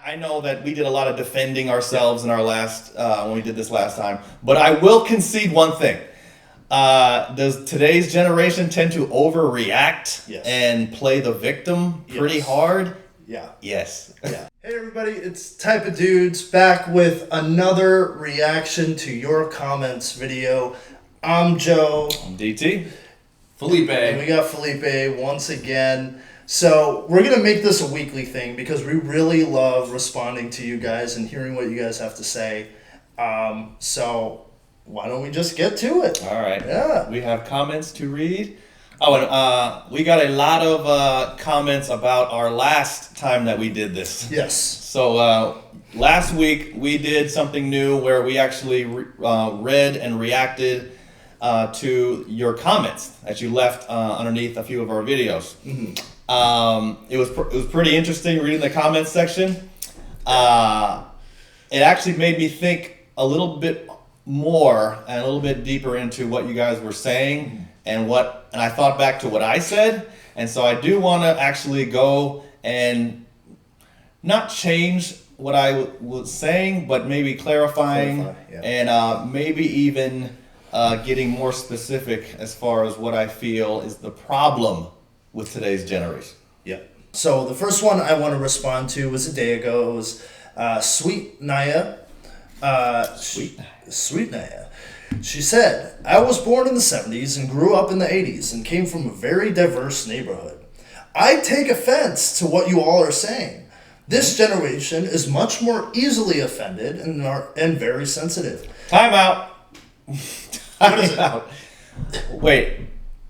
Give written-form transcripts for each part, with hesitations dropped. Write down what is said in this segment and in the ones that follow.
I know that we did a lot of defending ourselves in our last when we did this last time, but I will concede one thing. Does today's generation tend to overreact and play the victim pretty hard? Yeah. Yes. Yeah. Hey everybody, it's Type of Dudes back with another reaction to your comments video. I'm Joe. I'm DT. Felipe. And we got Felipe once again. So we're going to make this a weekly thing because we really love responding to you guys and hearing what you guys have to say. So why don't we just get to it? All right. Yeah. We have comments to read. Oh, and we got a lot of comments about our last time that we did this. Yes. So last week we did something new where we actually read and reacted to your comments that you left underneath a few of our videos. Mm-hmm. It was pretty interesting reading the comments section. It actually made me think a little bit more and a little bit deeper into what you guys were saying and I thought back to what I said, and so I do want to actually go and not change what I was saying, but maybe clarifying and maybe even getting more specific as far as what I feel is the problem with today's generation. Yeah. So the first one I want to respond to was a day ago. It was Sweet Naya. Sweet Naya. She said, I was born in the 70s and grew up in the 80s and came from a very diverse neighborhood. I take offense to what you all are saying. This generation is much more easily offended and very sensitive. Time out. Time out. Wait,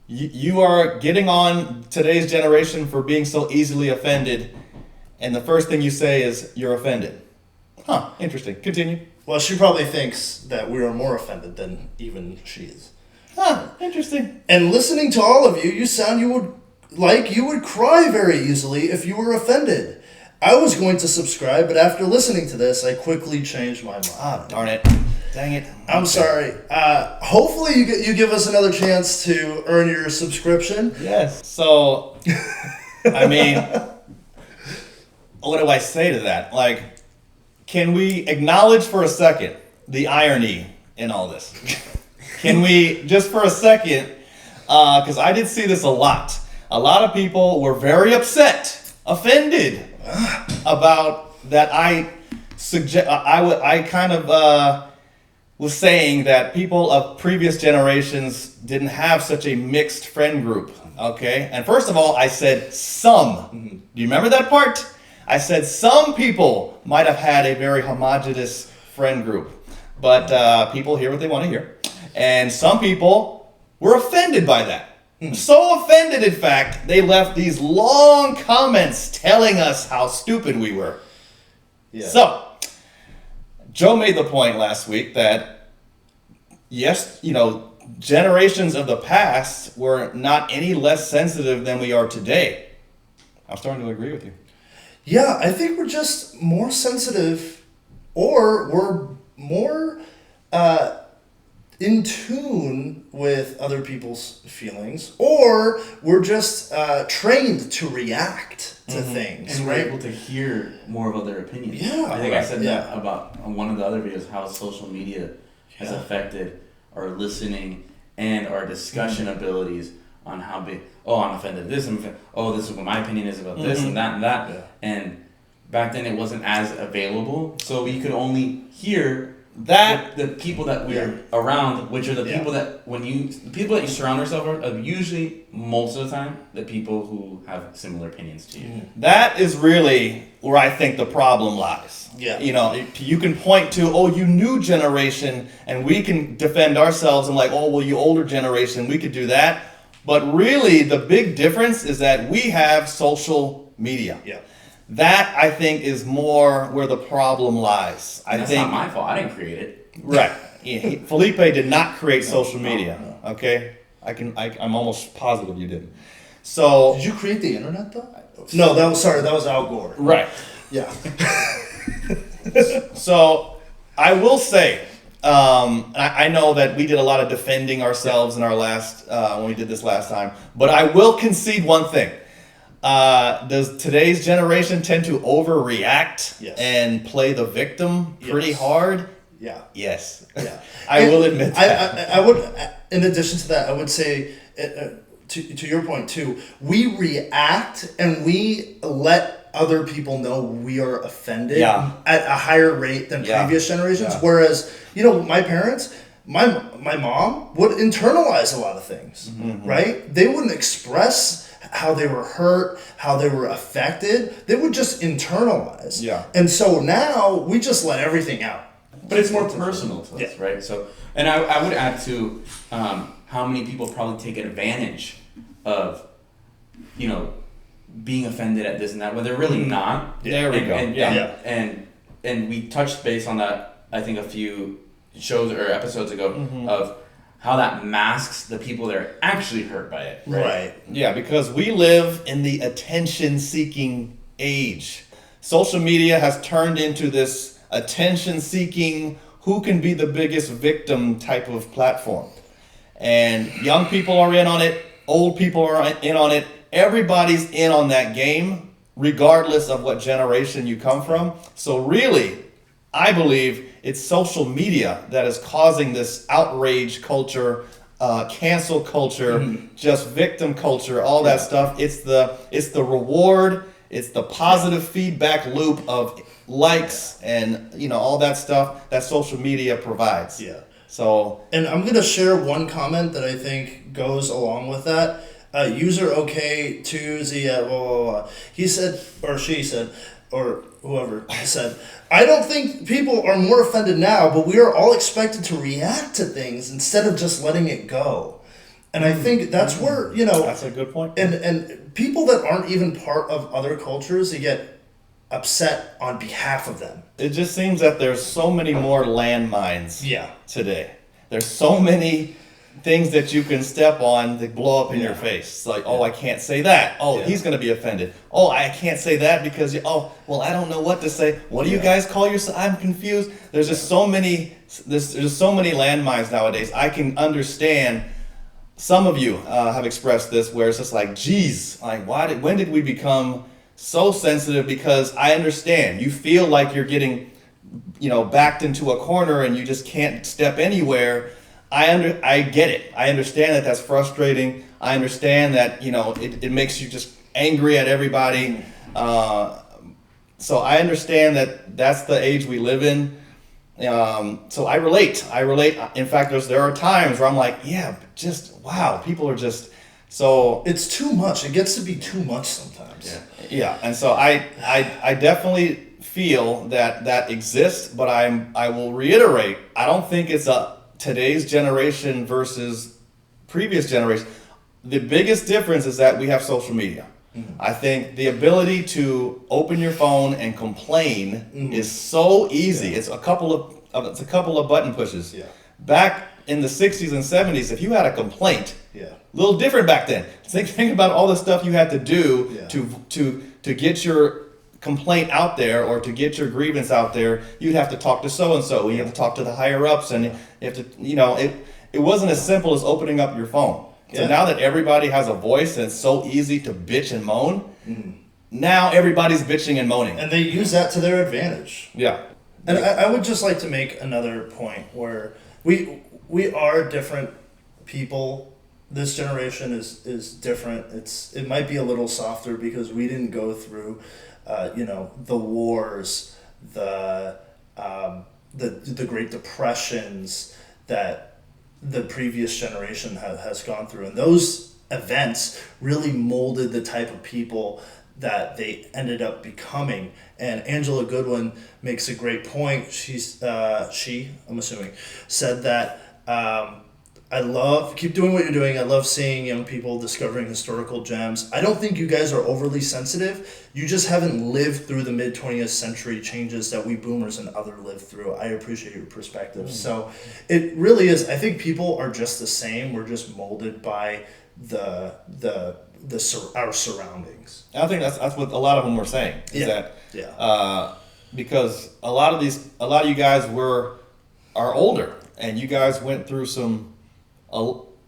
you are getting on today's generation for being so easily offended, and the first thing you say is you're offended. Huh, interesting. Continue. Well, she probably thinks that we are more offended than even she is. Huh, interesting. And listening to all of you, you sound you would cry very easily if you were offended. I was going to subscribe, but after listening to this, I quickly changed my mind. Ah, darn it. Dang it. I'm sorry. Hopefully you give us another chance to earn your subscription. Yes. So, I mean, what do I say to that? Like, can we acknowledge for a second the irony in all this? Can we, just for a second, because I did see this a lot. A lot of people were very upset, offended about that I was saying that people of previous generations didn't have such a mixed friend group, okay? And first of all, I said some. Mm-hmm. Do you remember that part? I said some people might have had a very homogeneous friend group, but people hear what they want to hear. And some people were offended by that. So offended, in fact, they left these long comments telling us how stupid we were. Yeah. So, Joe made the point last week that, yes, generations of the past were not any less sensitive than we are today. I'm starting to agree with you. Yeah, I think we're just more sensitive, or we're more in tune with other people's feelings, or we're just trained to react to things. And we're able to hear more of other opinions. Yeah. I think I said that about on one of the other videos, how social media has affected our listening and our discussion abilities on how big, I'm offended this, this is what my opinion is about this and that and that. Yeah. And back then it wasn't as available, so we could only hear that the people that we're around, which are the people that the people that you surround yourself with, are usually most of the time the people who have similar opinions to you. That is really where I think the problem lies. Yeah. You can point to, you new generation, and we can defend ourselves and you older generation, we could do that. But really, the big difference is that we have social media. Yeah. That, I think, is more where the problem lies. That's not my fault. I didn't create it. Right. Felipe did not create social media. No. Okay? I'm almost positive you didn't. So, did you create the internet, though? No, that was Al Gore. Right. Yeah. So, I will say, I know that we did a lot of defending ourselves in our last when we did this last time, but I will concede one thing. Does today's generation tend to overreact Yes. and play the victim pretty Yes. hard? Yeah. Yes. Yeah. I will admit that. I would, in addition to that, I would say, to your point too, we react and we let other people know we are offended Yeah. at a higher rate than Yeah. previous generations. Yeah. Whereas, my parents, my mom would internalize a lot of things, right? They wouldn't express how they were hurt, how they were affected. They would just internalize. Yeah. And so now we just let everything out. But it's more personal to us, Yeah. right? So, and I would add to how many people probably take advantage of, being offended at this and that, when they're really not. There we go. And, Yeah. and we touched base on that, I think, a few shows or episodes ago of how that masks the people that are actually hurt by it. Right. Yeah, because we live in the attention-seeking age. Social media has turned into this attention-seeking, who can be the biggest victim type of platform. And young people are in on it, old people are in on it. Everybody's in on that game, regardless of what generation you come from. So really, I believe it's social media that is causing this outrage culture, cancel culture, just victim culture, all that stuff. It's the reward, it's the positive feedback loop of likes and all that stuff that social media provides. Yeah. So And I'm going to share one comment that I think goes along with that. User OK to the blah, blah, blah. He said, or she said, or whoever said, I don't think people are more offended now, but we are all expected to react to things instead of just letting it go. And I think that's where, that's a good point. and people that aren't even part of other cultures, they get upset on behalf of them. It just seems that there's so many more landmines Yeah. today. There's so many things that you can step on that blow up in your face. It's like, oh, I can't say that. Oh, Yeah. he's going to be offended. Oh, I can't say that because, well, I don't know what to say. What do you guys call yourself? I'm confused. There's just so many, there's so many landmines nowadays. I can understand. Some of you have expressed this where it's just like, geez, like when did we become so sensitive? Because I understand you feel like you're getting, backed into a corner and you just can't step anywhere. I get it. I understand that that's frustrating. I understand that it makes you just angry at everybody. So I understand that that's the age we live in. So I relate. In fact, there are times where I'm like, yeah, just wow, people are just so. It's too much. It gets to be too much sometimes. Yeah, and so I definitely feel that exists, but I will reiterate, I don't think it's today's generation versus previous generation. The biggest difference is that we have social media. I think the ability to open your phone and complain is so easy. It's a couple of button pushes. Yeah. Back in the 60s and 70s, if you had a complaint, Yeah. a little different back then. Think about all the stuff you had to do Yeah. to get your complaint out there or to get your grievance out there. You'd have to talk to so and so. You have to talk to the higher ups, and you have to it wasn't as simple as opening up your phone. So Yeah. now that everybody has a voice and it's so easy to bitch and moan, now everybody's bitching and moaning. And they use that to their advantage. Yeah. And I would just like to make another point where we are different people. This generation is different. It might be a little softer because we didn't go through, the wars, the Great Depressions that the previous generation has gone through, and those events really molded the type of people that they ended up becoming. And Angela Goodwin makes a great point. I'm assuming, said that keep doing what you're doing. I love seeing young people discovering historical gems. I don't think you guys are overly sensitive. You just haven't lived through the mid-20th century changes that we boomers and other lived through. I appreciate your perspective. So it really is. I think people are just the same. We're just molded by our surroundings. I think that's what a lot of them were saying. Is that because a lot of you guys are older and you guys went through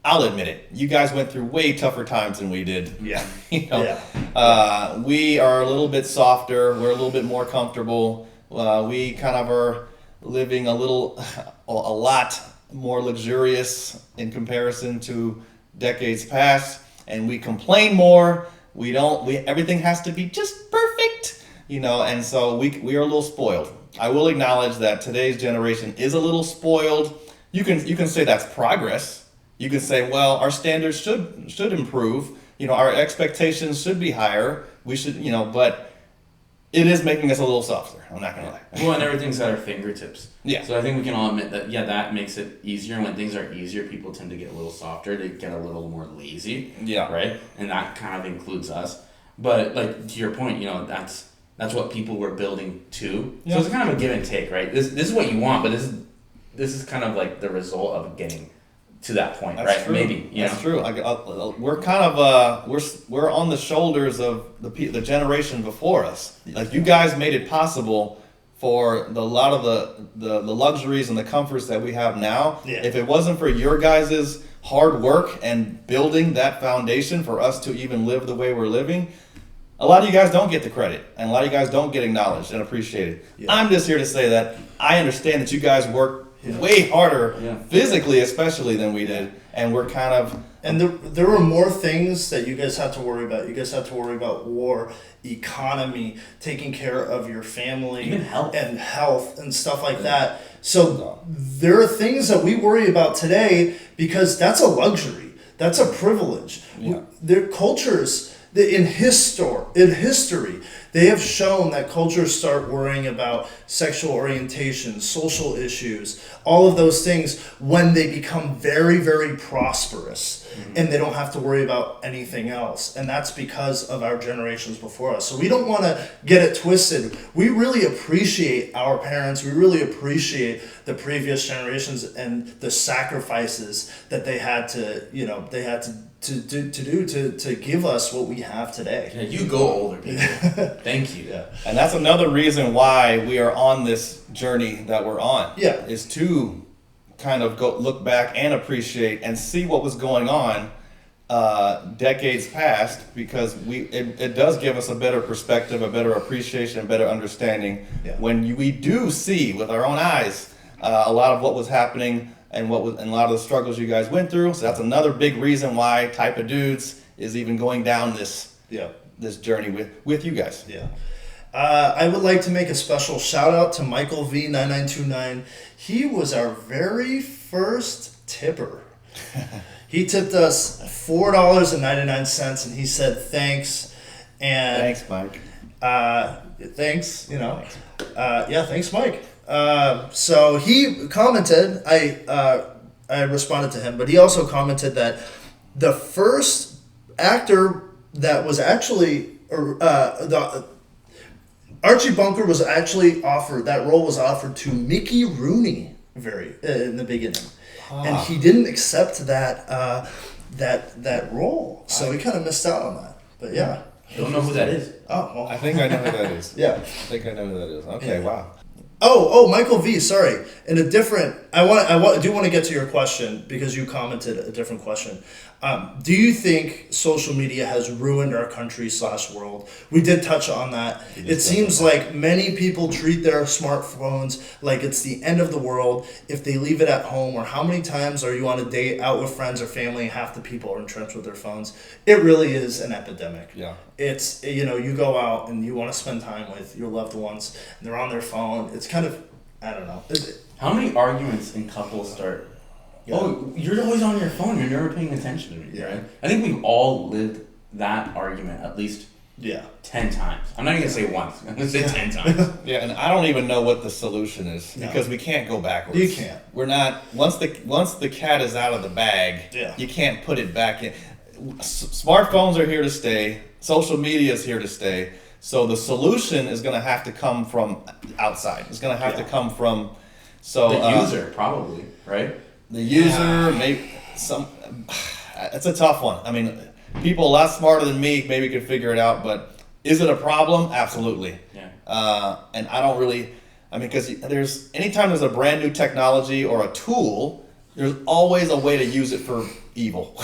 I'll admit it. You guys went through way tougher times than we did. Yeah. You know, Yeah. we are a little bit softer. We're a little bit more comfortable. We kind of are living a lot more luxurious in comparison to decades past, and we complain more. Everything has to be just perfect, you know, and so we are a little spoiled. I will acknowledge that today's generation is a little spoiled. You can say that's progress. You can say, well, our standards should improve. You know, our expectations should be higher. We should, you know, but it is making us a little softer. I'm not gonna lie. Well, and everything's at our fingertips. Yeah. So I think we can all admit that, yeah, that makes it easier. When things are easier, people tend to get a little softer. They get a little more lazy. Yeah. Right? And that kind of includes us. But, like, to your point, you know, that's what people were building to. Yeah. So it's kind of a give and take, right? This is what you want, but this is kind of like the result of getting to that point, That's right? true. Maybe, you That's know? true. We're kind of we're on the shoulders of the generation before us. Like, you guys made it possible for a lot of the luxuries and the comforts that we have now. Yeah. If it wasn't for your guys' hard work and building that foundation for us to even live the way we're living, a lot of you guys don't get the credit, and a lot of you guys don't get acknowledged and appreciated. Yeah. I'm just here to say that I understand that you guys work way harder, Yeah. physically especially, than we did, and we're kind of And there were more things that you guys had to worry about. You guys had to worry about war, economy, taking care of your family, Even health. and stuff like that. So there are things that we worry about today because that's a luxury. That's a privilege. Yeah. Their cultures in history, they have shown that cultures start worrying about sexual orientation, social issues, all of those things when they become very, very prosperous and they don't have to worry about anything else. And that's because of our generations before us. So we don't want to get it twisted. We really appreciate our parents. We really appreciate the previous generations and the sacrifices that they had to, you know, to give us what we have today. Yeah, you go older people. Thank you. Yeah. and that's another reason why we are on this journey that we're on. Yeah. Is to kind of go look back and appreciate and see what was going on decades past, because it does give us a better perspective, a better appreciation, a better understanding when we do see with our own eyes a lot of what was happening and a lot of the struggles you guys went through. So that's another big reason why Type of Dudes is even going down this journey with you guys. Yeah. I would like to make a special shout out to Michael V9929. He was our very first tipper. He tipped us $4.99 and he said thanks. And Thanks, Mike. thanks, you know. Thanks, Mike. So he commented, I responded to him, but he also commented that the first actor that was actually, Archie Bunker was actually offered, that role was offered to Mickey Rooney in the beginning. And he didn't accept that role. So he kind of missed out on that. But yeah. Don't know who that is. Oh, well. I think I know who that is. Yeah. I think I know who that is. Okay, Yeah. wow. Oh, Michael V. Sorry. In a different, I do want to get to your question because you commented a different question. Do you think social media has ruined our country / world? We did touch on that. It seems like many people treat their smartphones like it's the end of the world if they leave it at home. Or how many times are you on a date out with friends or family and half the people are entrenched with their phones? It really is an epidemic. Yeah. It's, you go out and you want to spend time with your loved ones and they're on their phone. It's kind of, I don't know. How many arguments in couples start? Yeah. Oh, you're always on your phone. You're never paying attention to me. Yeah. Right? I think we've all lived that argument at least 10 times. I'm not even gonna say once. I'm gonna say 10 times. Yeah, and I don't even know what the solution is because we can't go backwards. You can't. We're not once the cat is out of the bag. Yeah. You can't put it back in. Smartphones are here to stay. Social media is here to stay. So the solution is going to have to come from outside. It's going to have to come from The user, probably, right? The user, maybe some. It's a tough one. I mean, people a lot smarter than me maybe could figure it out, but is it a problem? Absolutely. Yeah. And I don't really. I mean, because anytime there's a brand new technology or a tool, there's always a way to use it for evil.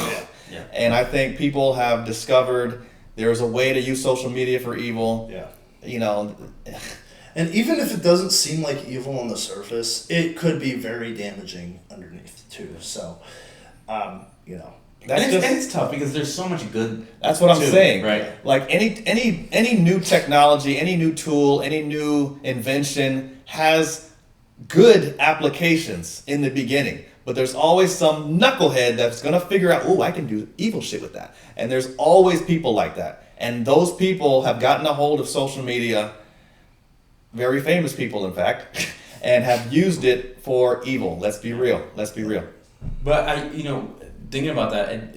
Yeah. And I think people have discovered there's a way to use social media for evil. Yeah. You know, And even if it doesn't seem like evil on the surface, it could be very damaging underneath too. So, you know. that's And it's tough because there's so much good. That's what I'm too, saying. right? Like any new technology, any new tool, any new invention has good applications in the beginning. But there's always some knucklehead that's gonna figure out, oh, I can do evil shit with that. And there's always people like that. And those people have gotten a hold of social media, very famous people in fact, and have used it for evil. Let's be real. Let's be real. But thinking about that,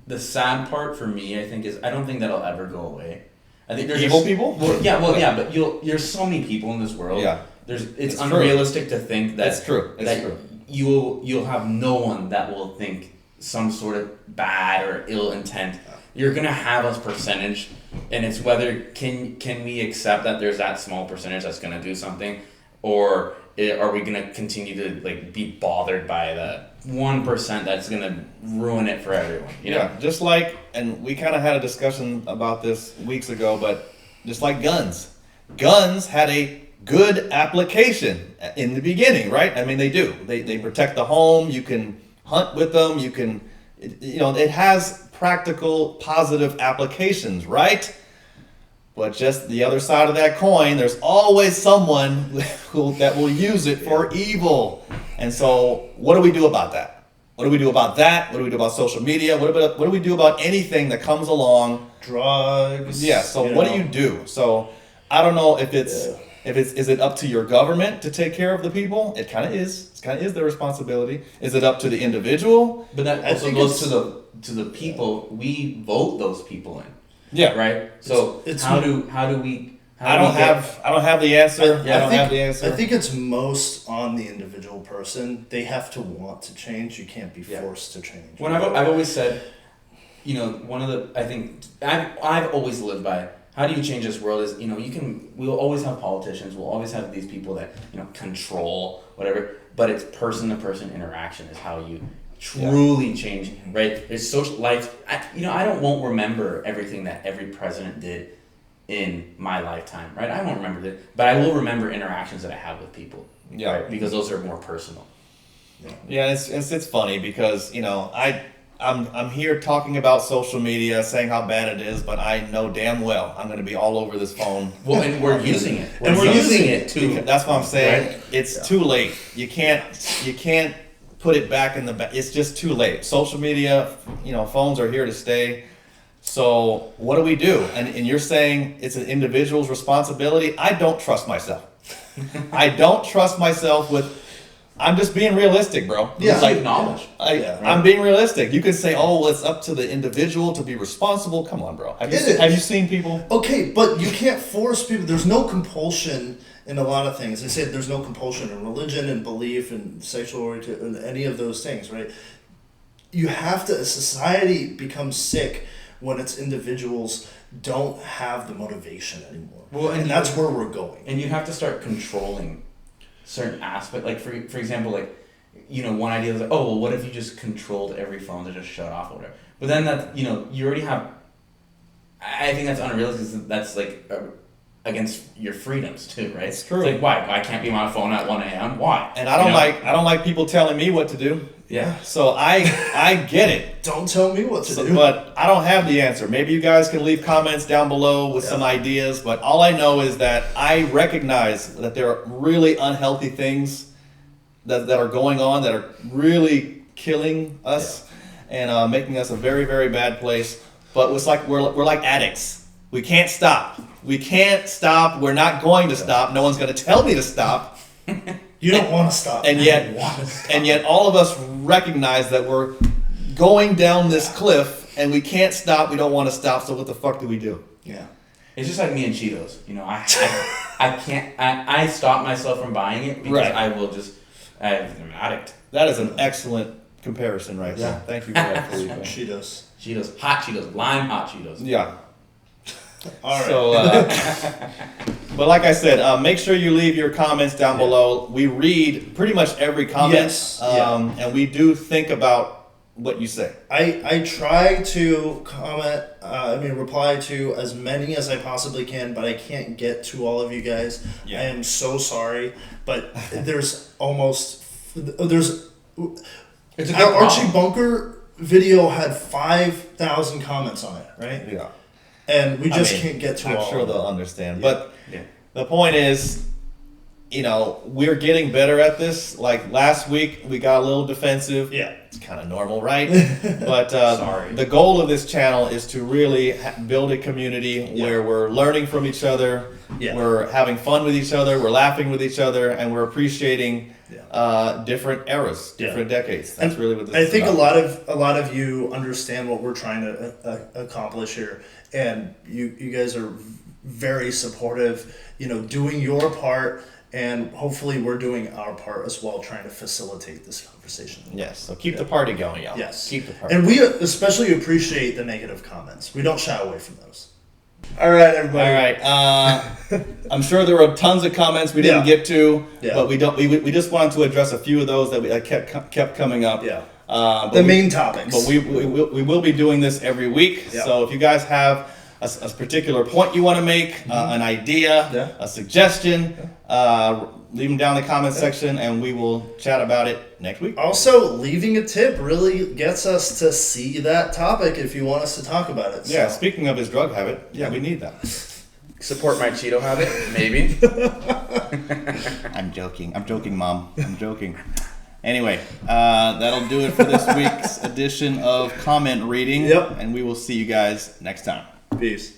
the sad part for me, I think, is I don't think that'll ever go away. I think there's Evil people? Yeah, but there's so many people in this world. Yeah. It's true. unrealistic to think that It's true. It's true. you'll have no one that will think some sort of bad or ill intent. You're gonna have a percentage, and it's whether can we accept that there's that small percentage that's gonna do something, or are we gonna continue to like be bothered by the 1% that's gonna ruin it for everyone? You know? Yeah, just like, and we kind of had a discussion about this weeks ago, but just like guns. Guns had a good application in the beginning, right? I mean, they do. They protect the home. You can hunt with them. You can, it has practical, positive applications, right? But just the other side of that coin, there's always someone that will use it for evil. And so, what do we do about that? What do we do about that? What do we do about social media? What do we do about anything that comes along? Drugs. Yeah. So what do you do? So I don't know if it's is it up to your government to take care of the people? It kind of is. It kind of is their responsibility. Is it up to the individual? But that also goes to the people. We vote those people in. Yeah. Right. So It's how do we? I don't have the answer. I don't have the answer. I think it's most on the individual person. They have to want to change. You can't be forced to change. When I've always said, one of the, I think I've always lived by, how do you change this world is, we'll always have politicians, we'll always have these people that, control whatever, but it's person to person interaction is how you truly change, right? There's social life. I won't remember everything that every president did in my lifetime, right? I won't remember that, but I will remember interactions that I have with people, right? Because those are more personal. Yeah, it's funny because I'm here talking about social media, saying how bad it is, but I know damn well I'm going to be all over this phone. Well, and we're using it, and we're using it too. That's what I'm saying. Right? It's too late. You can't put it back in the back. It's just too late. Social media, phones are here to stay. So what do we do? And you're saying it's an individual's responsibility. I don't trust myself. I don't trust myself I'm just being realistic, bro. Yeah. It's like knowledge. I'm being realistic. You can say, oh, it's up to the individual to be responsible. Come on, bro. Have you seen people? Okay, but you can't force people. There's no compulsion in a lot of things. They say there's no compulsion in religion and belief and sexual orientation and any of those things, right? You have to, society becomes sick when its individuals don't have the motivation anymore. Well, and that's where we're going. And you have to start controlling certain aspect. Like for example, one idea is like, oh, well, what if you just controlled every phone to just shut off or whatever? But then that, you already have. I think that's unrealistic. That's like against your freedoms too, right? It's true. It's like why I can't be on my phone at 1 a.m. Why? And I don't like people telling me what to do. Yeah. So I get it. Don't tell me what to do. But I don't have the answer. Maybe you guys can leave comments down below with some ideas. But all I know is that I recognize that there are really unhealthy things that are going on that are really killing us and making us a very, very bad place. But it's like we're like addicts. We can't stop. We can't stop. We're not going to stop. No one's going to tell me to stop. You don't want to stop. And yet all of us recognize that we're going down this cliff and we can't stop. We don't want to stop. So what the fuck do we do? Yeah. It's just like me and Cheetos. I can't. I stop myself from buying it because I will just. I'm an addict. That is an excellent comparison right there. Thank you for that, Felipe. Cheetos. Hot Cheetos. Lime hot Cheetos. Yeah. All right. So, But like I said, make sure you leave your comments down below. We read pretty much every comment, Yes, and we do think about what you say. I try to comment, reply to as many as I possibly can, but I can't get to all of you guys. Yeah. I am so sorry, but there's It's a our good Archie problem. Bunker video had 5,000 comments on it, right? Yeah. And we just I mean, can't get to I'm all sure of them. they'll understand. Yeah. But Yeah. the point is, we're getting better at this. Like last week, we got a little defensive. Yeah. It's kind of normal, right? But Sorry. the goal of this channel is to really build a community where we're learning from each other, Yeah. we're having fun with each other, we're laughing with each other, and we're appreciating different eras, different decades. That's really what this I is think about. a lot of you understand what we're trying to accomplish here, and you guys are very supportive. Doing your part, and hopefully we're doing our part as well, trying to facilitate this conversation. Yes, so keep the party going, y'all. Yes, Keep the party. and we especially appreciate the negative comments. We don't shy away from those. All right, everybody. All right. I'm sure there were tons of comments we didn't get to, but we don't. We just wanted to address a few of those that kept coming up. Yeah. But The main topics. But we will be doing this every week. Yeah. So if you guys have a particular point you want to make, an idea, a suggestion, leave them down in the comment section, and we will chat about it next week. Also, leaving a tip really gets us to see that topic if you want us to talk about it. Yeah. So. Speaking of his drug habit, we need that. Support my Cheeto habit, maybe. I'm joking, Mom. I'm joking. Anyway, that'll do it for this week's edition of comment reading. Yep. And we will see you guys next time. Peace.